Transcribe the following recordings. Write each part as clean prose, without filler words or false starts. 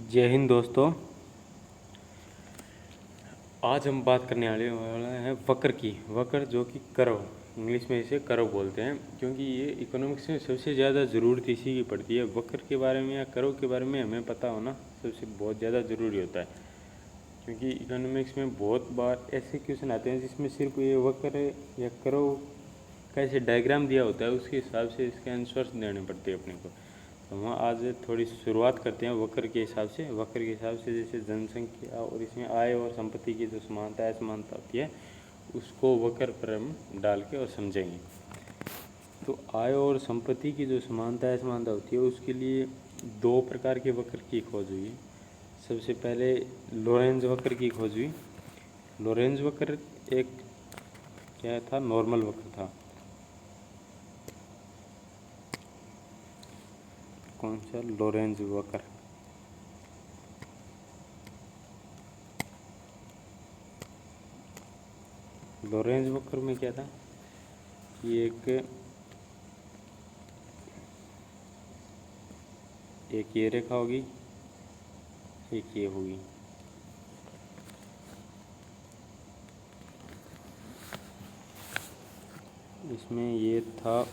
जय हिंद दोस्तों। आज हम बात करने वाला है वक्र की। वक्र जो कि कर्व, इंग्लिश में इसे कर्व बोलते हैं, क्योंकि ये इकोनॉमिक्स में सबसे ज़्यादा ज़रूरत इसी की पड़ती है। वक्र के बारे में या कर्व के बारे में हमें पता होना सबसे बहुत ज़्यादा ज़रूरी होता है, क्योंकि इकोनॉमिक्स में बहुत बार ऐसे क्वेश्चन आते हैं जिसमें सिर्फ ये वक्र या कर्व का ऐसे डायग्राम दिया होता है, उसके हिसाब से इसके आंसर्स देने पड़ते हैं अपने को। तो हम आज थोड़ी शुरुआत करते हैं वक्र के हिसाब से। वक्र के हिसाब से जैसे जनसंख्या और इसमें आय और संपत्ति की जो समानता असमानता होती है, उसको वक्र पर हम डाल के और समझेंगे। तो आय और संपत्ति की जो समानता असमानता होती है, उसके लिए दो प्रकार के वक्र की खोज हुई। सबसे पहले लोरेंज वक्र की खोज हुई। लोरेंज वक्र एक क्या था, नॉर्मल वक्र था। कौन सा? लोरेंज वक्र। लोरेंज वक्र में क्या था कि एक ये रेखा होगी, एक ये होगी। इसमें ये था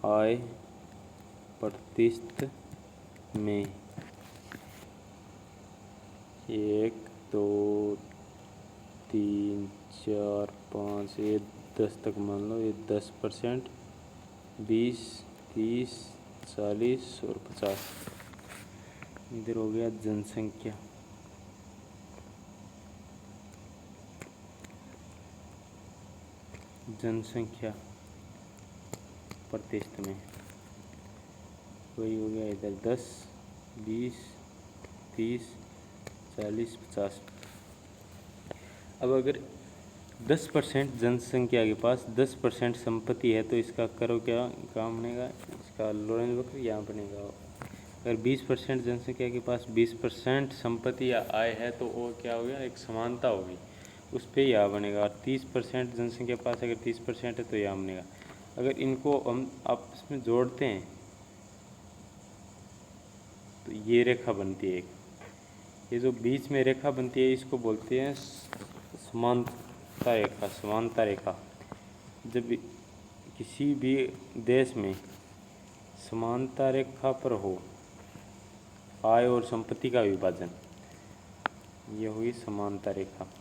आय प्रतिशत में 1 2 3 4 5 ये 10 तक मान लो। ये 10%, 20 30 40 और 50। इधर हो गया जनसंख्या। जनसंख्या प्रतिशत में वही हो गया इधर 10 20 30 40 50। अब अगर 10% जनसंख्या के पास 10% संपत्ति है तो इसका करो क्या काम बनेगा, इसका लोरेंज वक्र यहाँ बनेगा। अगर 20% जनसंख्या के पास 20% संपत्ति या आय है तो वो क्या हो गया, एक समानता होगी, उस पर यहाँ बनेगा। और 30% जनसंख्या के पास अगर 30% है तो यहाँ बनेगा। अगर इनको हम आपस में जोड़ते हैं तो ये रेखा बनती है एक। ये जो बीच में रेखा बनती है इसको बोलते हैं समानता रेखा। समानता रेखा जब किसी भी देश में समानता रेखा पर हो आय और संपत्ति का विभाजन, ये हुई समानता रेखा।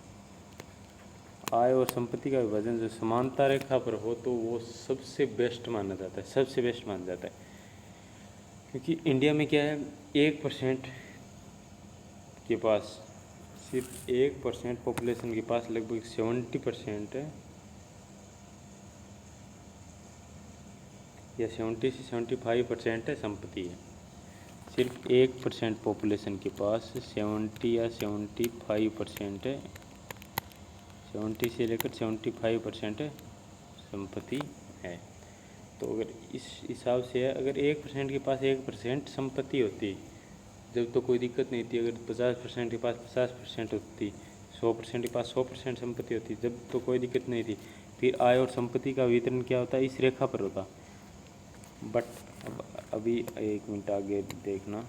आय और संपत्ति का विभाजन जो समानता रेखा पर हो तो वो सबसे बेस्ट माना जाता है, सबसे बेस्ट माना जाता है। क्योंकि इंडिया में क्या है, 1% के पास, सिर्फ 1% पॉपुलेशन के पास लगभग 70% है, या 70 से 75% है संपत्ति है। सिर्फ 1% पॉपुलेशन के पास 70 या 75% है, 70 से लेकर 75% है संपत्ति है। तो अगर इस हिसाब से है, अगर 1% के पास 1% संपत्ति होती जब तो कोई दिक्कत नहीं थी। अगर 50% के पास 50% होती, 100% के पास 100% संपत्ति होती जब तो कोई दिक्कत नहीं थी। फिर आय और संपत्ति का वितरण क्या होता है, इस रेखा पर होता। बट अब अभी 1 मिनट आगे देखना।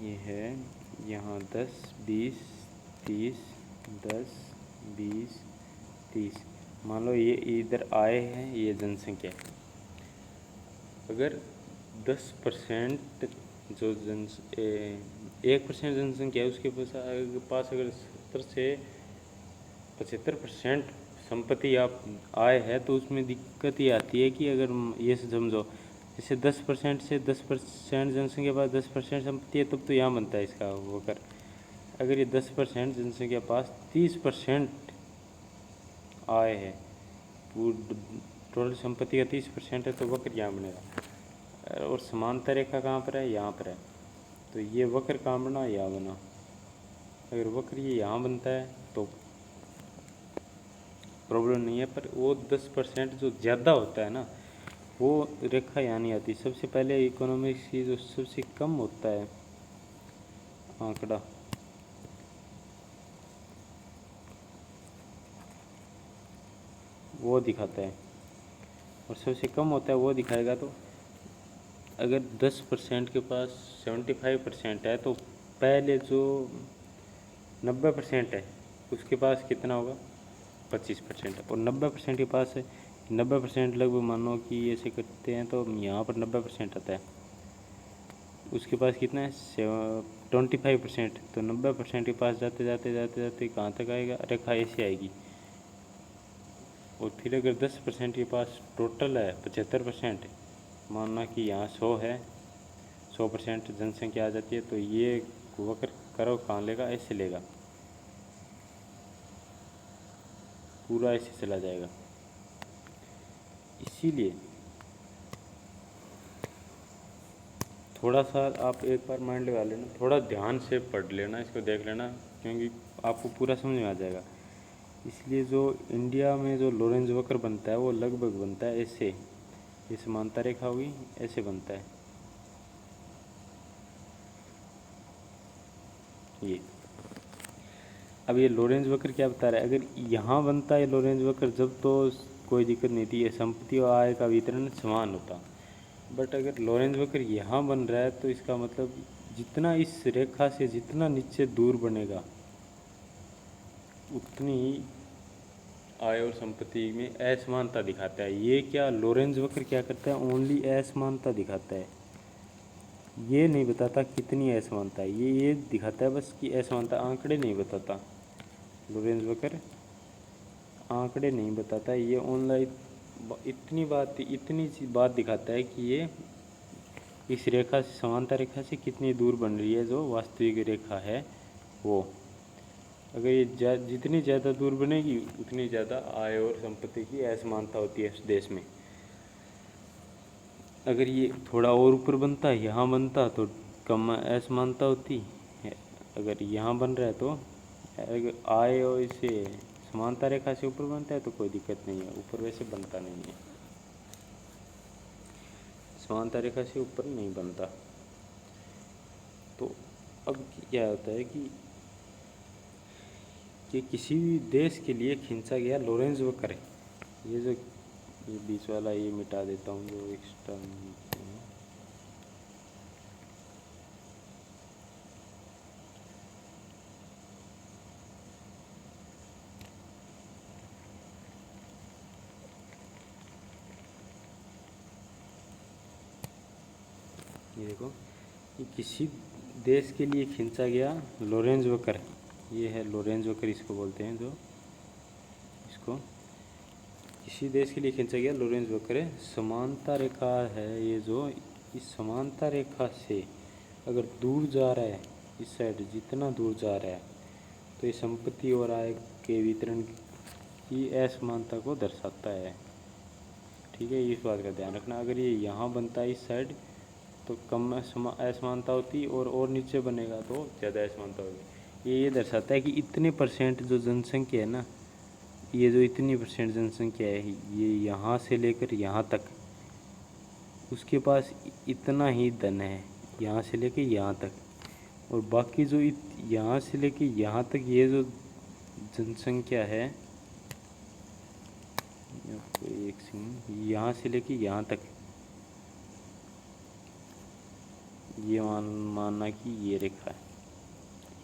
ये है यहाँ 10 20 30 10 20 30। मान लो ये इधर आय है, ये जनसंख्या। अगर 10% जो 1% जनसंख्या है उसके पास अगर 70 से 75% संपत्ति या आय है तो उसमें दिक्कत ये आती है कि अगर ये समझो जैसे 10% से 10% जनसंख्या के पास 10% संपत्ति है तब तो यहाँ बनता है इसका वक्र। अगर ये 10% जनसंख्या के पास 30% आय है, टोटल संपत्ति का 30% है तो वक्र यहाँ बनेगा। और समानता रेखा कहाँ पर है, यहाँ पर है। तो ये वक्र कहाँ बना, यहाँ बना। अगर वक्र ये यहाँ बनता है तो प्रॉब्लम नहीं है, पर वो 10% जो ज़्यादा होता है ना, वो रेखा यहाँ नहीं आती। सबसे पहले इकोनॉमिक्स की जो सबसे कम होता है आंकड़ा, वो दिखाता है, और सबसे कम होता है वो दिखाएगा। तो अगर 10% के पास 75% है, तो पहले जो 90% है उसके पास कितना होगा, 25%। और 90% के पास है, 90% लगभग मानो कि ऐसे करते हैं तो यहाँ पर 90% आता है, उसके पास कितना है 25%। तो 90% के पास जाते जाते जाते जाते कहाँ तक आएगा, रेखा ऐसे आएगी। और फिर अगर 10% के पास टोटल है 75%, मानना कि यहाँ 100 है, 100% जनसंख्या आ जाती है, तो ये वक्र कर्व कहाँ लेगा, ऐसे लेगा, पूरा ऐसे चला जाएगा। इसीलिए थोड़ा सा आप एक बार माइंड लगा लेना, थोड़ा ध्यान से पढ़ लेना, इसको देख लेना, क्योंकि आपको पूरा समझ में आ जाएगा। इसलिए जो इंडिया में जो लॉरेंज वक्र बनता है वो लगभग बनता है ऐसे, ये समांतर रेखा हुई, ऐसे बनता है ये। अब ये लॉरेंज वक्र क्या बता रहा है, अगर यहाँ बनता है लॉरेंज वक्र जब तो कोई दिक्कत नहीं थी, ये संपत्ति और आय का वितरण समान होता। बट अगर लॉरेंज वक्र यहाँ बन रहा है तो इसका मतलब जितना इस रेखा से जितना नीचे दूर बनेगा उतनी ही आय और संपत्ति में असमानता दिखाता है। ये क्या लॉरेंज वक्र क्या करता है, ओनली असमानता दिखाता है, ये नहीं बताता कितनी असमानता है, ये दिखाता है बस कि असमानता, आंकड़े नहीं बताता। लॉरेंज वक्र आंकड़े नहीं बताता, ये ऑनलाइन इतनी सी बात दिखाता है कि ये इस रेखा से, समांतर रेखा से कितनी दूर बन रही है जो वास्तविक रेखा है वो। अगर ये जितनी ज़्यादा दूर बनेगी उतनी ज़्यादा आय और संपत्ति की असमानता होती है इस देश में। अगर ये थोड़ा और ऊपर बनता, यहाँ बनता, तो कम असमानता होती है। अगर यहाँ बन रहा है तो अगर आय और इसे समांतर रेखा से ऊपर बनता है तो कोई दिक्कत नहीं है, ऊपर वैसे बनता नहीं है, समांतर रेखा से ऊपर नहीं बनता। तो अब क्या होता है कि किसी भी देश के लिए खींचा गया लॉरेंज वक्र है, ये जो ये बीच वाला ये मिटा देता हूँ जो एक्स्ट्रा है। ये देखो, ये किसी देश के लिए खींचा गया लॉरेंज वक्र, ये है लॉरेंज वक्र इसको बोलते हैं, जो इसको किसी देश के लिए खींचा गया लॉरेंज वक्र है। समांतर रेखा है ये, जो इस समांतर रेखा से अगर दूर जा रहा है, इस साइड जितना दूर जा रहा है, तो ये संपत्ति और आय के वितरण की असमानता को दर्शाता है। ठीक है, इस बात का ध्यान रखना। अगर ये यहाँ बनता है इस साइड तो कम असमानता होती, और नीचे बनेगा तो ज़्यादा असमानता होगी। ये दर्शाता है कि इतने परसेंट जो जनसंख्या है ना, ये जो इतनी परसेंट जनसंख्या है, ये यहाँ से लेकर यहाँ तक उसके पास इतना ही धन है, यहाँ से लेकर यहाँ तक। और बाकी जो यहाँ से लेकर यहाँ तक ये जो जनसंख्या है, एक सेकंड, यहाँ से लेकर यहाँ तक ये मानना कि ये रेखा है।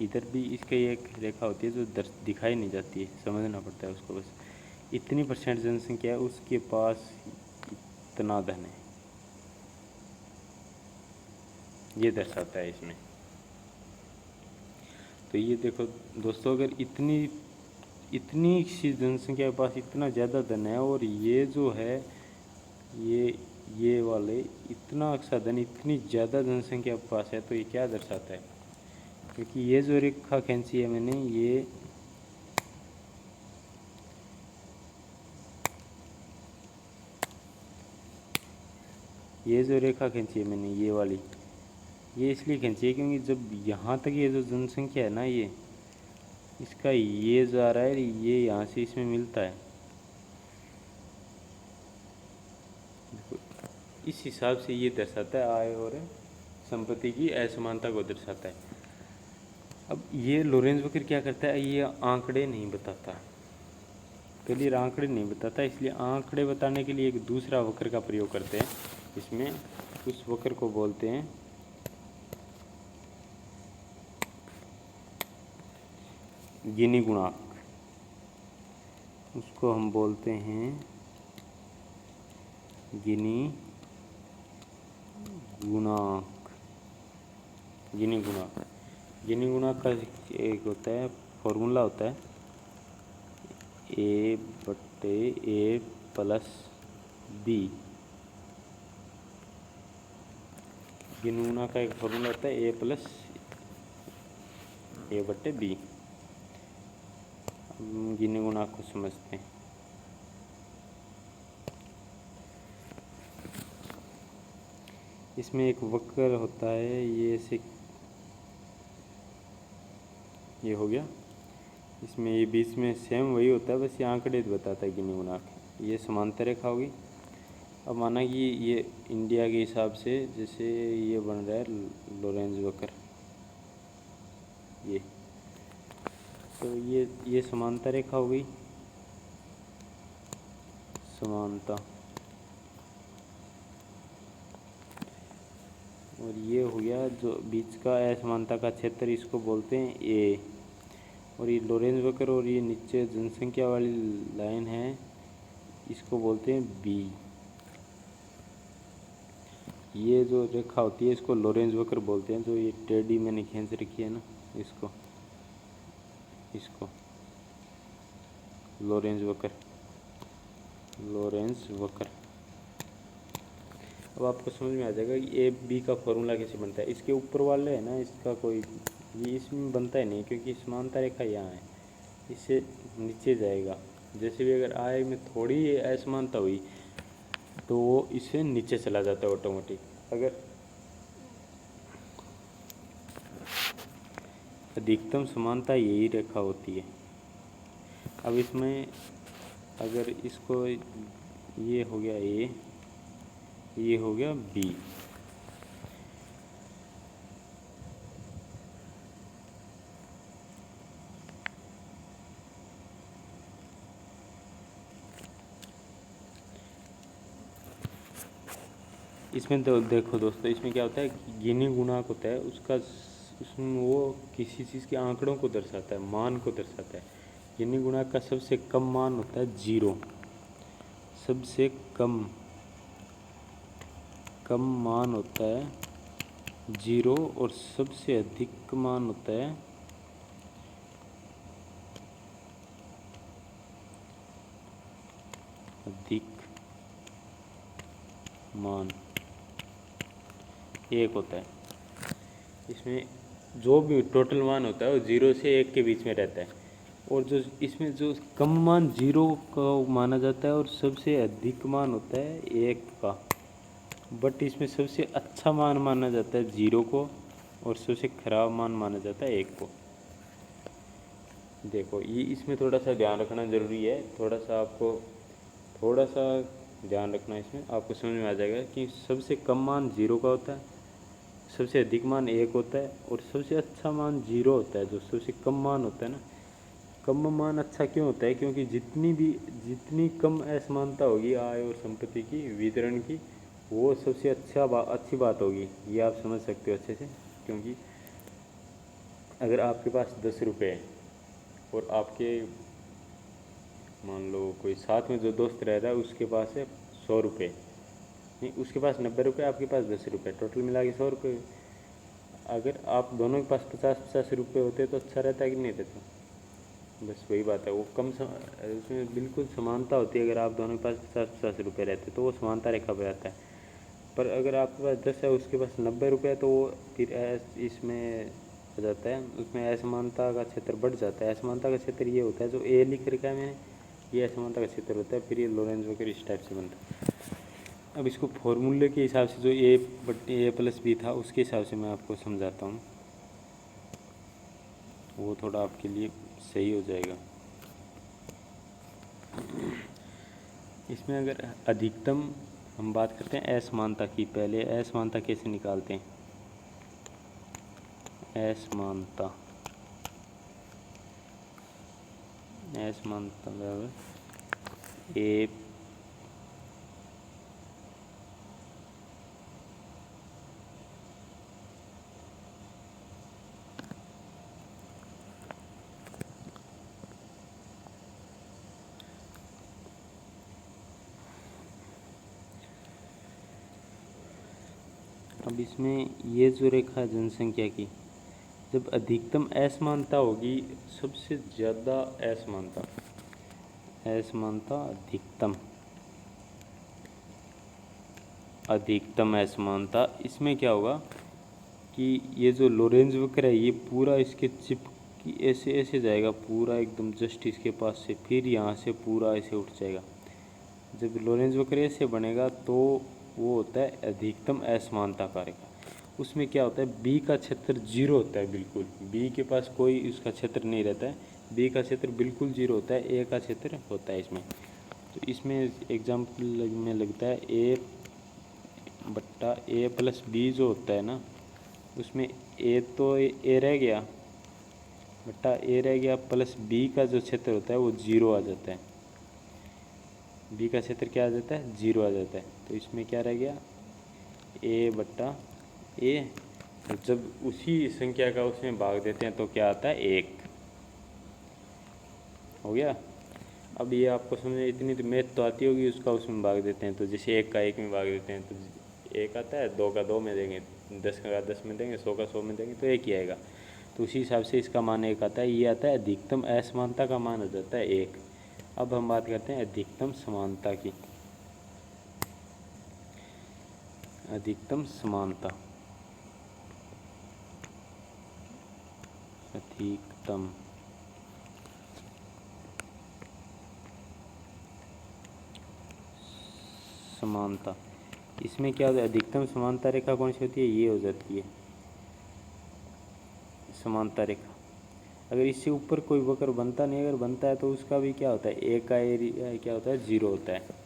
इधर भी इसका एक रेखा होती है जो दिखाई नहीं जाती है, समझना पड़ता है उसको। बस इतनी परसेंट जनसंख्या है, उसके पास इतना धन है, ये दर्शाता है इसमें। तो ये देखो दोस्तों, अगर इतनी सी जनसंख्या के पास इतना ज़्यादा धन है, और ये जो है ये वाले इतना अच्छा धन, इतनी ज़्यादा जनसंख्या के पास है, तो ये क्या दर्शाता है, क्योंकि ये जो रेखा खींची है मैंने, ये जो रेखा खींची है मैंने, ये वाली, ये इसलिए खींची है क्योंकि जब यहाँ तक ये जो जनसंख्या है ना, ये इसका ये जा रहा है, ये यहाँ से इसमें मिलता है, इस हिसाब से ये दर्शाता है आय और संपत्ति की असमानता को दर्शाता है। अब ये लॉरेंज वक्र क्या करता है, ये आंकड़े नहीं बताता, क्लियर आंकड़े नहीं बताता, इसलिए आंकड़े बताने के लिए एक दूसरा वक्र का प्रयोग करते हैं। इसमें उस वक्र को बोलते हैं गिनी गुणांक। उसको हम बोलते हैं गिनी गुणांक। गिनी गुणांक, गिनी गुणांक का एक होता है फॉर्मूला होता है A/A+B। गिनी गुणांक का एक फॉर्मूला होता है A+A/B। गिनी गुणांक को समझते हैं। इसमें एक वक्र होता है, ये ऐसे ये हो गया। इसमें ये बीच में सेम वही होता है, बस ये आंकड़े बताता है गिनी गुणांक। ये समांतर रेखा होगी। अब माना कि ये इंडिया के हिसाब से जैसे ये बन रहा है लॉरेंज वक्र, ये तो ये समांतर रेखा हो गई, समानता। और ये हो गया जो बीच का असमानता का क्षेत्र, इसको बोलते हैं ए। और ये लॉरेंज वक्र और ये नीचे जनसंख्या वाली लाइन है, इसको बोलते हैं बी। ये जो रेखा होती है इसको लॉरेंज वक्र बोलते हैं। जो ये टेढ़ी मैंने खींच रखी है ना, इसको लॉरेंज वक्र, लॉरेंज वक्र। अब आपको समझ में आ जाएगा कि ए बी का फॉर्मूला कैसे बनता है। इसके ऊपर वाले है ना, इसका कोई ये इसमें बनता ही नहीं, क्योंकि समानता रेखा यहाँ है, इससे नीचे जाएगा। जैसे भी अगर आय में थोड़ी असमानता हुई तो वो इससे नीचे चला जाता है ऑटोमेटिक। अगर अधिकतम समानता यही रेखा होती है। अब इसमें अगर इसको ये हो गया ए, ये हो गया बी। इसमें तो देखो दोस्तों, इसमें क्या होता है, गिनी गुणांक होता है उसका, उसमें वो किसी चीज़ के आंकड़ों को दर्शाता है, मान को दर्शाता है। गिनी गुणांक का सबसे कम मान होता है 0। सबसे कम मान होता है 0 और सबसे अधिक मान होता है अधिक मान 1 होता है। इसमें जो भी टोटल मान होता है वो 0 से 1 के बीच में रहता है। और जो इसमें जो कम मान 0 का माना जाता है और सबसे अधिक मान होता है 1 का। बट इसमें सबसे अच्छा मान माना जाता है 0 को और सबसे खराब मान माना जाता है 1 को। देखो ये इसमें थोड़ा सा ध्यान रखना ज़रूरी है। थोड़ा सा ध्यान रखना, इसमें आपको समझ में आ जाएगा कि सबसे कम मान 0 का होता है, सबसे अधिक मान 1 होता है और सबसे अच्छा मान 0 होता है। जो सबसे कम मान होता है ना, कम मान अच्छा क्यों होता है, क्योंकि जितनी कम असमानता होगी आय और संपत्ति की वितरण की, वो सबसे अच्छी बात होगी। ये आप समझ सकते हो अच्छे से। क्योंकि अगर आपके पास 10 रुपये है और आपके मान लो कोई साथ में जो दोस्त रह रहा है उसके पास है 100 रुपये, नहीं उसके पास 90 रुपये, आपके पास 10 रुपये, टोटल मिला के 100 रुपये। अगर आप दोनों के पास 50-50 रुपये होते तो अच्छा रहता कि नहीं रहता। बस वही बात है, वो उसमें बिल्कुल समानता होती है। अगर आप दोनों के पास 50-50 रुपये रहते तो वो समानता रेखा पर आता है। पर अगर आपके पास 10 है, उसके पास 90 रुपये है, तो वो फिर इसमें हो जाता है, उसमें असमानता का क्षेत्र बढ़ जाता है। असमानता का क्षेत्र ये होता है जो ए लिख रखा है मैंने, ये असमानता का क्षेत्र होता है। फिर ये लॉरेंज वक्र इस टाइप से बनता है। अब इसको फॉर्मूले के हिसाब से जो A+B था उसके हिसाब से मैं आपको समझाता हूँ, वो थोड़ा आपके लिए सही हो जाएगा। इसमें अगर अधिकतम हम बात करते हैं असमानता की, पहले असमानता कैसे निकालते हैं। असमानता बराबर ए अब इसमें ये जो रेखा है जनसंख्या की, जब अधिकतम असमानता होगी, सबसे ज़्यादा असमानता, असमानता अधिकतम, अधिकतम असमानता, इसमें क्या होगा कि ये जो लोरेंज वक्र है ये पूरा इसके चिप की ऐसे ऐसे जाएगा, पूरा एकदम जस्ट इसके पास से, फिर यहाँ से पूरा ऐसे उठ जाएगा। जब लोरेंज वक्र ऐसे बनेगा तो वो होता है अधिकतम असमानता का रेखा। उसमें क्या होता है, बी का क्षेत्र जीरो होता है, बिल्कुल बी के पास कोई उसका क्षेत्र नहीं रहता है, बी का क्षेत्र बिल्कुल जीरो होता है, ए का क्षेत्र होता है इसमें। तो इसमें एग्जाम्पल में लगता है ए बट्टा ए प्लस बी जो होता है ना, उसमें ए तो ए रह गया बट्टा ए रह गया, प्लस बी का जो क्षेत्र होता है वो जीरो आ जाता है, बी का क्षेत्र क्या आ जाता है, जीरो आ जाता है। तो इसमें क्या रह गया, ए बट्टा ए, तो जब उसी संख्या का उसमें भाग देते हैं तो क्या आता है, एक हो गया। अब ये आपको समझ, इतनी तो मैथ तो आती होगी, उसका उसमें भाग देते हैं, तो जैसे एक का एक में भाग देते हैं तो एक आता है, दो का दो में देंगे, 10 का 10 में देंगे, 100 का 100 में देंगे तो एक ही आएगा। तो उसी हिसाब से इसका मान एक आता है, ये आता है अधिकतम असमानता का मान हो जाता है एक। अब हम बात करते हैं अधिकतम समानता की, अधिकतम समानता, अधिकतम समानता, इसमें क्या होता है, अधिकतम समानता रेखा कौन सी होती है, ये हो जाती है समानता रेखा। अगर इससे ऊपर कोई वक्र बनता नहीं, अगर बनता है तो उसका भी क्या होता है, ए का एरिया क्या होता है, जीरो होता है।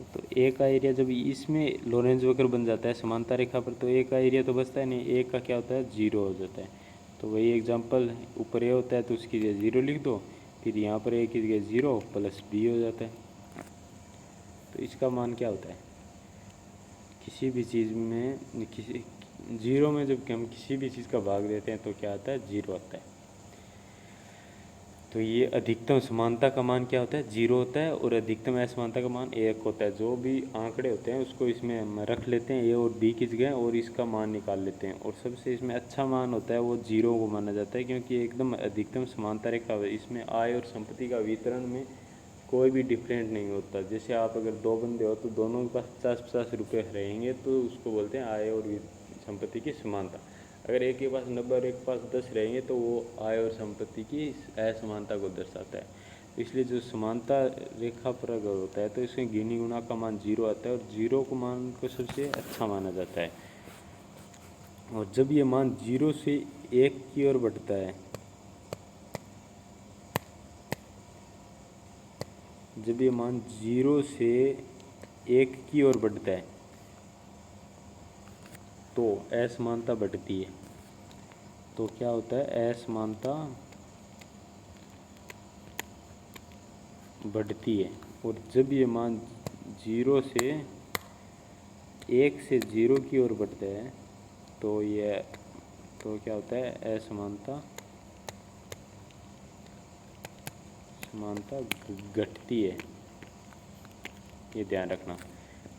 तो ए का एरिया जब इसमें लोरेंज वक्र बन जाता है समानता रेखा पर, तो ए का एरिया तो बचता है नहीं, ए का क्या होता है, जीरो हो जाता है। तो वही एग्जांपल, ऊपर ए होता है तो उसकी जगह जीरो लिख दो, फिर यहाँ पर ए की जगह जीरो प्लस बी हो जाता है। तो इसका मान क्या होता है, किसी भी चीज़ में किसी जीरो में जब हम किसी भी चीज़ का भाग देते हैं तो क्या आता है, जीरो आता है। तो ये अधिकतम समानता का मान क्या होता है, जीरो होता है, और अधिकतम असमानता का मान एक होता है। जो भी आंकड़े होते हैं उसको इसमें हम रख लेते हैं ए और बी की जगह, और इसका मान निकाल लेते हैं, और सबसे इसमें अच्छा मान होता है वो जीरो को माना जाता है, क्योंकि एकदम अधिकतम समानता रेखा है, इसमें आय और संपत्ति का वितरण में कोई भी डिफरेंट नहीं होता। जैसे आप अगर दो बंदे हो तो दोनों के पास 50-50 रुपये रहेंगे तो उसको बोलते हैं आय और संपत्ति की समानता। अगर एक के पास 90 और एक के पास 10 रहेंगे तो वो आय और संपत्ति की असमानता को दर्शाता है। इसलिए जो समानता रेखा पर अगर होता है तो इसमें गिनी गुणा का मान जीरो आता है, और जीरो को मान को सबसे अच्छा माना जाता है। और जब ये मान जीरो से एक की ओर बढ़ता है, जब ये मान जीरो से एक की ओर बढ़ता है तो असमानता बढ़ती है। तो क्या होता है, असमानता बढ़ती है। और जब ये मान जीरो से एक से जीरो की ओर बढ़ता है तो ये तो क्या होता है, असमानता समानता घटती है। ये ध्यान रखना,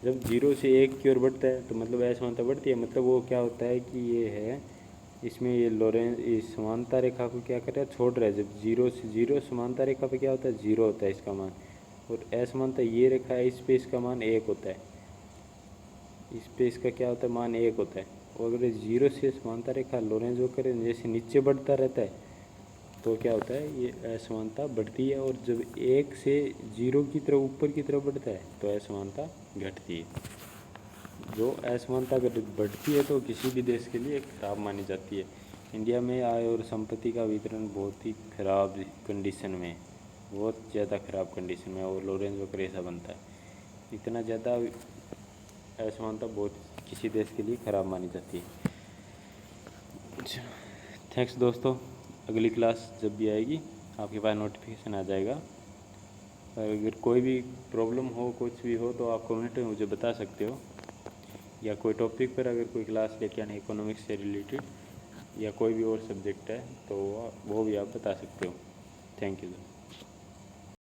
जब जीरो से एक की ओर बढ़ता है तो मतलब असमानता बढ़ती है, मतलब वो क्या होता है कि ये है, इसमें ये लोरेंज इस समानता रेखा को क्या कर रहा है, छोड़ रहा है। जब जीरो से जीरो, समानता रेखा पे क्या होता है, जीरो होता है इसका मान, और असमानता ये रेखा है, इस पे इसका मान एक होता है, इस पे इसका क्या होता है, मान एक होता है। और अगर जीरो से समानता रेखा लोरेंज वक्र जैसे नीचे बढ़ता रहता है तो क्या होता है, ये असमानता बढ़ती है, और जब एक से जीरो की तरफ ऊपर की तरफ बढ़ता है तो असमानता घटती है। जो असमानता बढ़ती है तो किसी भी देश के लिए खराब मानी जाती है। इंडिया में आय और संपत्ति का वितरण बहुत ही खराब कंडीशन में, बहुत ज़्यादा खराब कंडीशन में, और लोरेंज वक्र ऐसा बनता है। इतना ज़्यादा असमानता बहुत किसी देश के लिए खराब मानी जाती है। थैंक्स दोस्तों, अगली क्लास जब भी आएगी आपके पास नोटिफिकेशन आ जाएगा। अगर कोई भी प्रॉब्लम हो, कुछ भी हो, तो आप कमेंट में मुझे बता सकते हो, या कोई टॉपिक पर अगर कोई क्लास लेके आनी इकोनॉमिक्स से रिलेटेड, या कोई भी और सब्जेक्ट है तो वो भी आप बता सकते हो। Thank you.